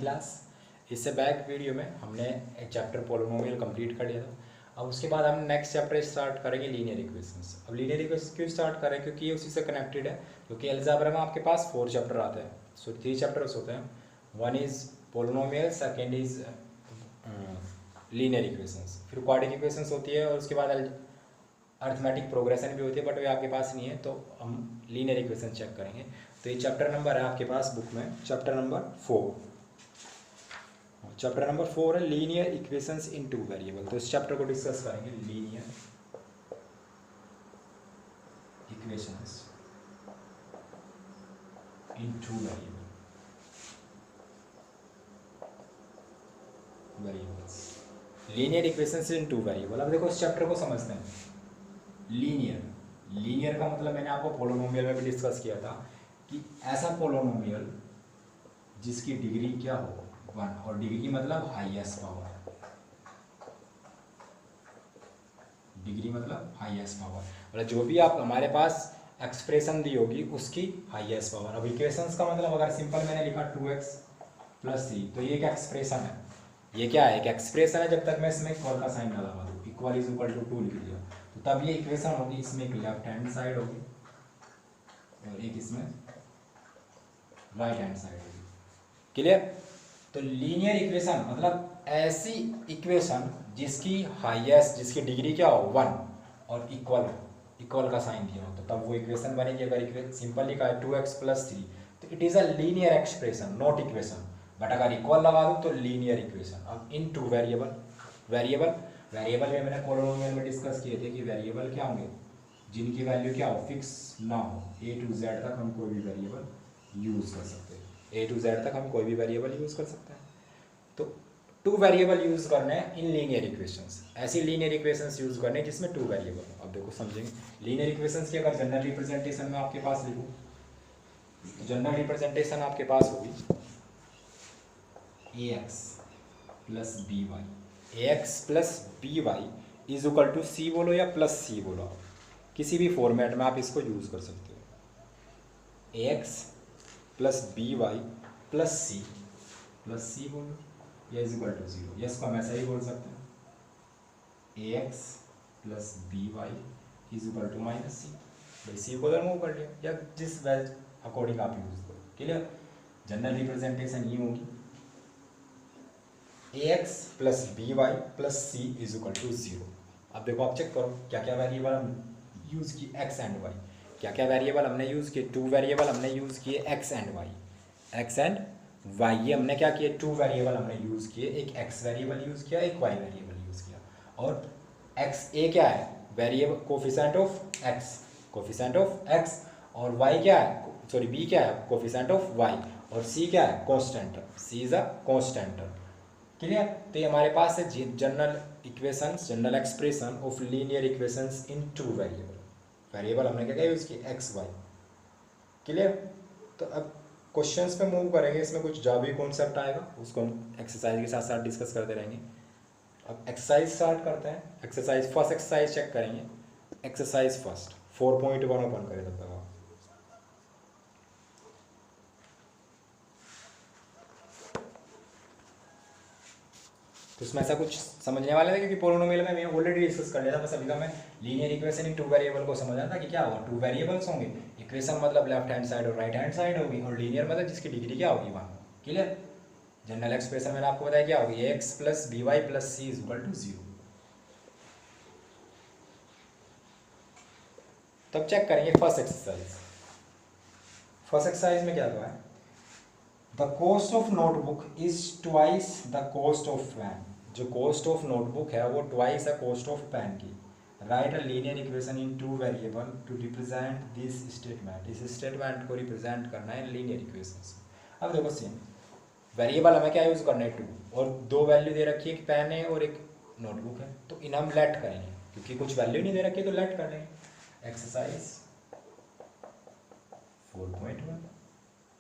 Class. इससे back video में हमने एक चैप्टर पोलिनोमियल कंप्लीट कर लिया था। अब उसके बाद हम नेक्स्ट चैप्टर स्टार्ट करेंगे लीनियर इक्वेशंस। अब लीनियर इक्वेशंस क्यों स्टार्ट करें, क्योंकि ये उसी से कनेक्टेड है। क्योंकि अलजेब्रा में आपके पास 4 चैप्टर आते हैं, सो 3 चैप्टर्स होते हैं। One is polynomial, second is linear equations, फिर क्वाड्रेटिक इक्वेशंस होती है और उसके बाद अर्थमेटिक प्रोग्रेशन भी होती है, बट वो आपके पास नहीं है, तो हम लीनियर इक्वेशन चेक करेंगे। तो ये चैप्टर नंबर है आपके पास बुक में, चैप्टर नंबर 4। चैप्टर नंबर 4 है लीनियर इक्वेशंस इन 2 वेरिएबल। तो इस चैप्टर को डिस्कस करेंगे, लीनियर इक्वेशंस इन 2 वेरिएबल्स। लीनियर इक्वेशंस इन 2 वेरिएबल। अब देखो इस चैप्टर को समझते हैं। लीनियर का मतलब मैंने आपको पोलिनोमियल में भी डिस्कस किया था कि ऐसा पोलिनोमियल जिसकी डिग्री क्या हो 1, और डिग्री मतलब हाईएस्ट पावर। डिग्री मतलब हाईएस्ट पावर, मतलब जो भी आप हमारे पास एक्सप्रेशन दी होगी उसकी हाईएस्ट पावर। अब इक्वेशंस का मतलब अगर सिंपल मैंने लिखा 2x + 3, तो ये एक एक्सप्रेशन है। ये क्या है, एक एक्सप्रेशन है। जब तक मैं इसमें इक्वल का साइन ना लगा दूँ, इक्वल इज इक्वल टू 2 लिख दिया, तो तब ये इक्वेशन होगी। इसमें एक लेफ्ट हैंड साइड होगी और एक इसमें राइट हैंड साइड होगी। क्लियर। तो लीनियर इक्वेशन मतलब ऐसी इक्वेशन जिसकी हाईएस्ट, जिसकी डिग्री क्या हो 1 और इक्वल का साइन दिया हो, तो तब वो इक्वेशन बनेगी। अगर सिंपल लिखा है 2x + 3, तो it is a linear expression, not equation. But अगर इक्वल लगा दूँ तो लीनियर इक्वेशन। अब इन 2 वेरिएबल में मैंने पोलिनोमियल में डिस्कस किए थे कि वेरिएबल क्या होंगे जिनकी वैल्यू क्या हो, फिक्स ना हो। A to Z तक हम कोई भी वेरिएबल यूज़ कर सकते हैं। A to Z तक हम कोई भी वेरिएबल यूज़ कर सकते हैं। तो 2 वेरिएबल यूज़ करने हैं इन लीनियर इक्वेशंस। ऐसी लीनियर इक्वेशंस यूज़ करने जिसमें 2 वेरिएबल हो। अब देखो समझेंगे लीनियर इक्वेशंस की अगर जनरल रिप्रेजेंटेशन में आपके पास लिखूँ, तो जनरल रिप्रेजेंटेशन आपके पास होगी ax + by is equal to c बोलो या प्लस c बोलो, किसी भी फॉर्मेट में आप इसको यूज़ कर सकते हो। ax + by + c बोलो या इज इक्वल टू 0, या इसको हम ऐसा ही बोल सकते हैं ax + by is equal to -c। भाई c को रिमूव कर लिया, या जिस वेज अकॉर्डिंग आप यूज़ करो। क्लियर। जनरल रिप्रेजेंटेशन ये होगी ax + by + c is equal to 0। अब देखो आप चेक करो क्या क्या वेरिएबल हम यूज़ किए, x एंड y। क्या क्या वेरिएबल हमने यूज़ किए, 2 वेरिएबल हमने यूज़ किए, x एंड y। ये हमने क्या किए, 2 वेरिएबल हमने यूज़ किए। एक x वेरिएबल यूज़ किया, एक y वेरिएबल यूज़ किया। और a क्या है, वेरिएबल कोफिशिएंट ऑफ x, और y क्या है, सॉरी b क्या है, कोफिशिएंट ऑफ y, और c क्या है, constant. c is a constant. Clear. तो ये हमारे पास है general expression of linear equations in 2 variable हमने क्या क्या यूज़ किया, x y। क्लियर। तो अब क्वेश्चंस पे मूव करेंगे। इसमें कुछ जावी कॉन्सेप्ट आएगा, उसको हम एक्सरसाइज के साथ साथ डिस्कस करते रहेंगे। अब एक्सरसाइज स्टार्ट करते हैं। फर्स्ट एक्सरसाइज चेक करेंगे। एक्सरसाइज फर्स्ट 4.1 ओपन करें तब तक आप। तो इसमें ऐसा कुछ समझने वाला है, क्योंकि पोलिनोमियल में मैं ऑलरेडी डिस्कस कर लिया था। बस अभी का मैं लीनियर इक्वेशन इन 2 वेरिएबल को समझ रहा था कि क्या होगा, 2 वेरिएबल्स होंगे। इक्वेशन मतलब लेफ्ट हैंड साइड और राइट हैंड साइड होगी, और लीनियर मतलब जिसकी डिग्री क्या होगी 1। क्लियर। जनरल एक्सप्रेशन मैंने आपको बताया क्या होगी, ax + by + c is equal to 0। तब चेक करेंगे फर्स्ट एक्सरसाइज में क्या कहा है, the cost of notebook is twice the cost of pen. जो कॉस्ट ऑफ नोटबुक है वो ट्वाइस है कॉस्ट ऑफ पेन की। Write a linear equation in 2 variable to represent this statement. इस स्टेटमेंट को रिप्रेजेंट करना है लीनियर इक्वेशन। अब देखो सेम वेरिएबल हमें क्या यूज़ करना है 2, और 2 वैल्यू दे रखी है, एक पेन है और एक नोटबुक है। तो इन हम लेट करेंगे, क्योंकि कुछ वैल्यू नहीं दे रखी तो लेट कर लेंगे। Exercise 4.1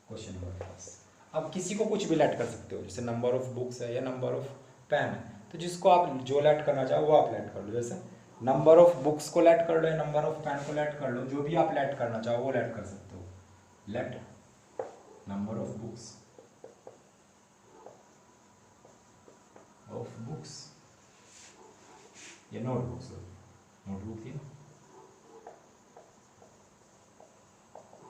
question number first. अब किसी को कुछ भी लेट कर सकते हो, जैसे नंबर ऑफ बुक्स है या नंबर ऑफ पेन है, तो जिसको आप जो लेट करना चाहो वो आप लेट कर लो। जैसे नंबर ऑफ बुक्स को लेट कर लो या नंबर ऑफ पेन को लेट कर लो, जो भी आप लेट करना चाहो वो लेट कर सकते हो। Let number of books of books, ये नोटबुक्स, नोटबुक थी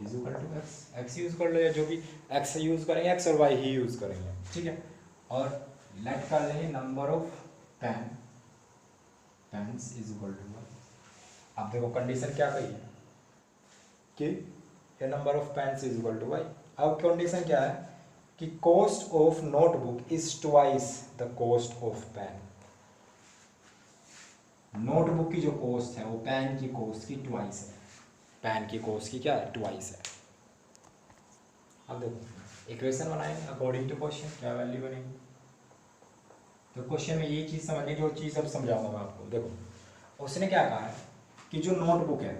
is equal to x, x use कर लो या जो भी एक्स यूज करेंगे, एक्स और वाई ही यूज करेंगे, ठीक है। और लेट कर लेंगे number of pens is equal to 1। अब देखो कंडीशन क्या कही है कि ये number of pens is equal to y. अब कंडीशन क्या है कि cost of notebook is twice the cost of pen. Notebook की जो कॉस्ट है वो पेन की कॉस्ट की ट्वाइस है, पेन की कॉस्ट की क्या है, ट्वाइस है। अब देखो इक्वेशन बनाएंगे अकॉर्डिंग टू क्वेश्चन, क्या वैल्यू बनेगी। तो क्वेश्चन में ये चीज़ समझ ली, जो चीज़ अब समझाऊंगा मैं आपको। देखो उसने क्या कहा है कि जो नोटबुक है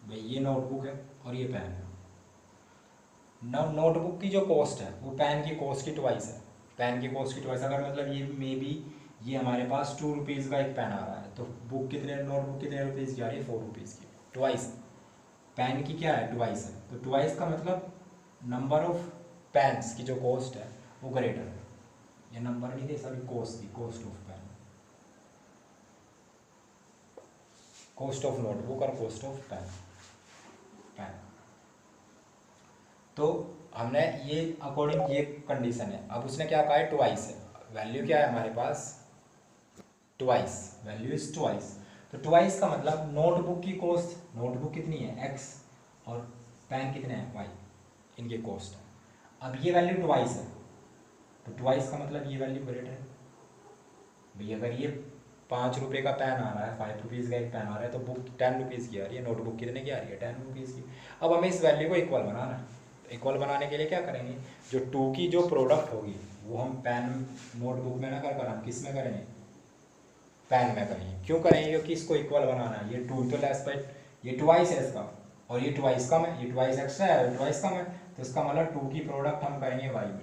भाई, ये नोटबुक है और ये पेन है। नोटबुक की जो कॉस्ट है वो पेन की कॉस्ट की ट्वाइस है, पेन की कॉस्ट की ट्वाइस। अगर मतलब ये मे बी ये हमारे पास 2 रुपीज़ का एक पेन आ रहा है, तो बुक कितने, नोटबुक कितने रुपीज़ की आ रही है, 4 रुपीज़ की, ट्वाइस। पेन की क्या है, ट्वाइस है। तो ट्वाइस का मतलब नंबर ऑफ पेन्स की जो कॉस्ट है वो ग्रेटर है। ये नंबर नहीं दे सभी, कॉस्ट की, cost of pen, cost of notebook और कॉस्ट ऑफ पेन। तो हमने ये अकॉर्डिंग ये कंडीशन है। अब उसने क्या कहा है, ट्वाइस है, वैल्यू क्या है हमारे पास, ट्वाइस, वैल्यू इज ट्वाइस। तो ट्वाइस का मतलब नोटबुक की कॉस्ट, नोटबुक कितनी है एक्स और पेन कितने हैं वाई, इनकी कॉस्ट है। अब ये वैल्यू ट्वाइस है, तो ट्वाइस का मतलब ये वैल्यू ग्रेटर है भाई। अगर ये 5 रुपये का पेन आ रहा है, 5 रुपीज़ का एक पेन आ रहा है, तो बुक 10 रुपीज़ की आ रही है, नोटबुक कितने की आ रही है, 10 रुपीज़ की। अब हमें इस वैल्यू को इक्वल बनाना है। तो इक्वल बनाने के लिए क्या करेंगे, जो 2 की जो प्रोडक्ट होगी वो हम पेन नोटबुक में ना कर हम किस में करेंगे, पेन में करेंगे। क्यों करेंगे, क्योंकि इसको इक्वल बनाना है। ये 2 तो लेस बाई, ये ट्वाइस है इसका, और ये ट्वाइस कम है, ये ट्वाइस एक्स्ट्रा है और ट्वाइस कम है, तो इसका मतलब 2 की प्रोडक्ट हम करेंगे वाई में।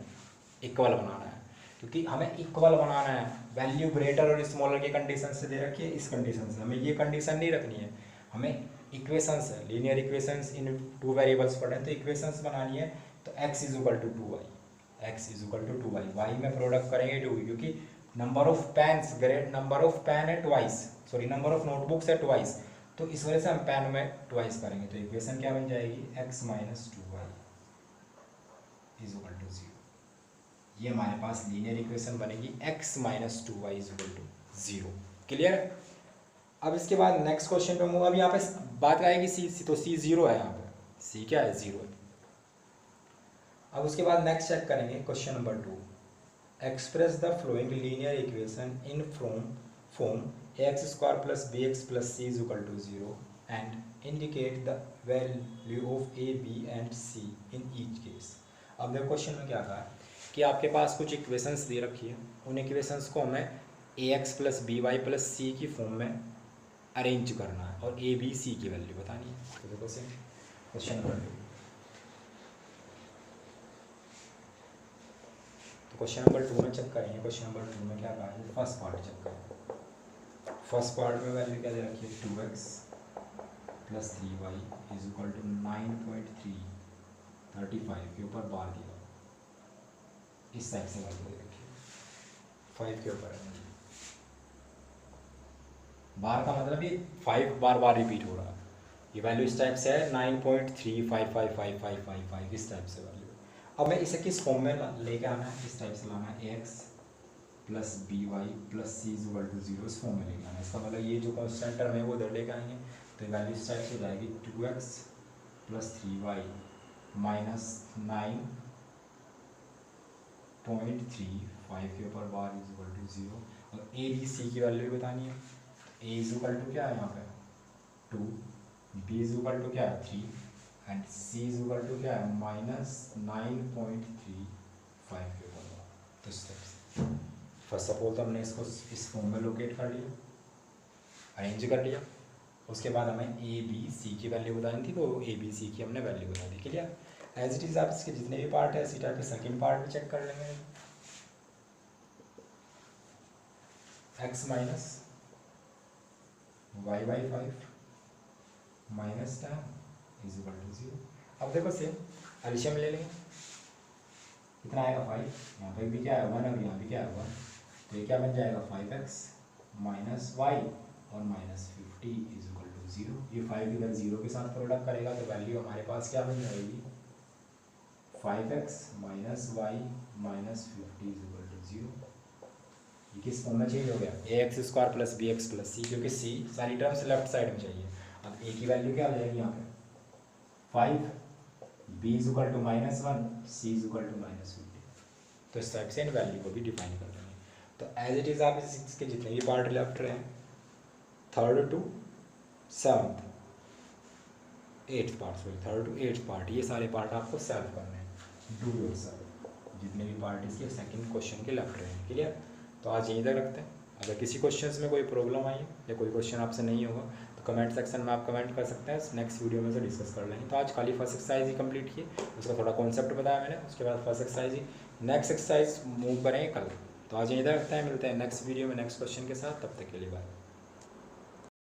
इक्वल बनाना है क्योंकि हमें इक्वल बनाना है। वैल्यू ग्रेटर और स्मॉलर की कंडीशन से दे रखी है, इस कंडीशन से हमें ये कंडीशन नहीं रखनी है। हमें इक्वेशंस है, लीनियर इक्वेशंस इन 2 वेरिएबल्स पढ़े, तो इक्वेशंस बनानी है। तो x is equal to 2y, x is equal to 2y, y में प्रोडक्ट करेंगे 2, क्योंकि number of pens great, number of pen है twice, sorry number of notebooks है ट्वाइस, तो इस वजह से हम पेन में ट्वाइस करेंगे। तो इक्वेशन क्या बन जाएगी, x minus 2y is equal to 0। ये हमारे पास लीनियर इक्वेशन बनेगी, x minus 2y is equal to 0। Clear. अब इसके बाद नेक्स्ट क्वेश्चन पे मूव। अब यहाँ पे बात आएगी सी, तो सी 0 है, यहाँ पे सी क्या है, 0 है। अब उसके बाद नेक्स्ट चेक करेंगे question number 2। Express the following linear equation in form ax square plus b x plus c is equal to 0 and indicate the value of a b and c in each case. अब देखो question में क्या कहा है कि आपके पास कुछ equations दे रखी है, उन इक्वेशंस को हमें A X plus B Y plus C की फॉर्म में अरेंज करना है और ए बी सी की वैल्यू बतानी है। तो देखो सेम क्वेश्चन नंबर 2। तो क्वेश्चन नंबर 2 में चेक करेंगे, क्वेश्चन नंबर 2 में क्या कहा है, फर्स्ट पार्ट चेक करेंगे। फर्स्ट पार्ट में वैल्यू क्या दे रखी है, 2x plus 3y is equal to 9.335 के ऊपर बार दिया, इस साइड से वैल्यू दे रखी है, 5 के ऊपर है। बार का मतलब ये 5 बार बार रिपीट हो रहा है। ये वैल्यू इस टाइप से है 9.3555555 इस टाइप से वैल्यू। अब मैं इसे किस फॉर्म में लेके आना है, इस टाइप से लाना है, ax plus B Y plus c is equal to 0 इस फॉर्म में लेके आना है। इसका मतलब ये जो कॉन्स्टेंट टर्म है वो उधर लेके आएंगे, तो वैल्यू इस टाइप से हो जाएगी 2x प्लस 3y माइनस 9.355 के ऊपर बार इज इक्वल टू 0। और ए बी सी की वैल्यू बतानी है। ए इज इक्वल टू क्या है यहाँ पे 2, बी इज इक्वल टू क्या है 3 and c is equal to क्या है माइनस 9.35 के ऊपर। तो स्टेप्स फर्स्ट ऑफ ऑल तो हमने इसको इस फॉर्म में लोकेट कर लिया, अरेंज कर लिया। उसके बाद हमें ए बी सी की वैल्यू बतानी थी, तो ए बी सी की हमने वैल्यू बता दी। क्लियर। एज इट इज़ आप इसके जितने भी पार्ट है इसी टाइप के सेकेंड पार्ट में चेक कर लेंगे। X minus y by 5 minus 10 is equal to 0। अब देखो सेम एलसीएम ले लेंगे, कितना आएगा 5, यहाँ पे भी क्या है 1 और यहाँ भी क्या है 1, तो ये क्या बन जाएगा 5x माइनस वाई और माइनस 50 इज इक्वल टू 0। ये 5 इधर 0 के साथ प्रोडक्ट करेगा तो वैल्यू हमारे पास क्या बन जाएगी 5x minus y minus 50 is equal to 0। ये किस फॉर्म में चेंज हो गया ax square plus bx plus c, क्योंकि c सारी टर्म्स लेफ्ट साइड में चाहिए। अब a की वैल्यू क्या आ जाएगी यहाँ पे 5, b is equal to minus 1, c is equal to minus 50। तो इस टाइप से इन वैल्यू को भी डिफाइन कर देंगे। तो एज इट इज़ आप इसके जितने भी पार्ट लेफ्ट रहे हैं 3rd to 7th 8th part, sorry 3rd to 8th part, ये सारे पार्ट आपको सॉल्व करने हैं। डू योर सॉल्व जितने भी पार्ट इसके सेकंड क्वेश्चन के लेफ्ट रहे हैं। क्लियर? तो आज यहीं तक रखते हैं। अगर किसी क्वेश्चन में कोई प्रॉब्लम आई है या कोई क्वेश्चन आपसे नहीं होगा तो कमेंट सेक्शन में आप कमेंट कर सकते हैं, नेक्स्ट वीडियो में से डिस्कस कर लेंगे। तो आज खाली फर्स्ट एक्सरसाइज ही कंप्लीट किए, उसका थोड़ा कॉन्सेप्ट बताया मैंने, उसके बाद फर्स्ट एक्सरसाइज ही, नेक्स्ट एक्सरसाइज मूव करेंगे कल। तो आज यहीं तक रखते हैं, मिलते हैं नेक्स्ट वीडियो में नेक्स्ट क्वेश्चन के साथ, तब तक के लिए बाय।